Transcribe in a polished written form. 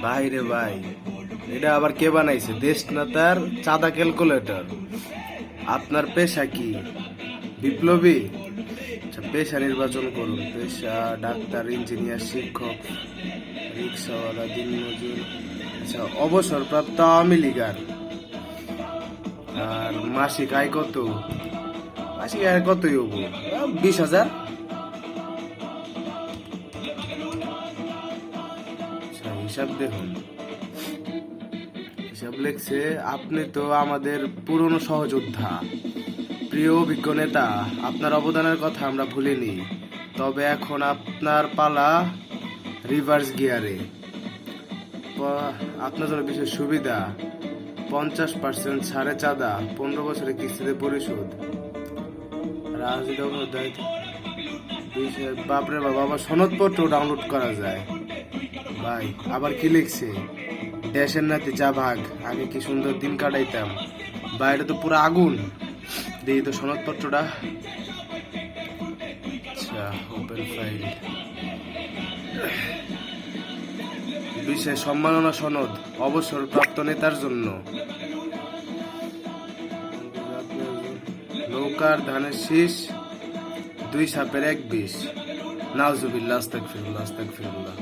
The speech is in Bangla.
ভাই রে ভাই, এটা আবার কে বানাইছে? দেশনাতার চাঁদা ক্যালকুলেটর। আপনার পেশা কি? বিপ্লবী? আচ্ছা, পেশা নির্বাচন করুন। পেশা ডাক্তার, ইঞ্জিনিয়ার, শিক্ষক, রিক্সাওয়ালা, দিনমজুর। আচ্ছা, অবসরপ্রাপ্ত আওয়ামী লীগার। আর মাসিক আয় কত? মাসিক আয় কতই হবো? 20,000। আচ্ছা, হিসাব দেখুন। হিসাব লেখছে, আপনি তো আমাদের পুরনো সহযোদ্ধা, প্রিয় অভিজ্ঞ নেতা। আপনার অবদানের কথা আমরা ভুলিনি। তবে এখন আপনার পালা রিভার্স গিয়ারে। আপনার জন্য বিশেষ সুবিধা: 50% ছাড়ে চাঁদা, 15 বছরের কিস্তিতে পরিশোধ। বাপরে বাবা, আবার সনদপত্র ডাউনলোড করা যায়। ভাই আবার কি লিখছে? দেশের নাতি যা ভাগ, আগে কি সুন্দর দিন কাটাইতাম। বাইরে তো পুরো আগুন। দেখি তো সনদপত্রটা। আচ্ছা, ওপেন ফাইল। বিশেষ সম্মাননা সনদ, অবসরপ্রাপ্ত নেতার জন্য। নৌকার ধানের শীষ, 2 সাপের 1 বিষ। নাউজুবিল্লাহ, আস্তাগফিরুল্লাহ, আস্তাগফিরুল্লাহ।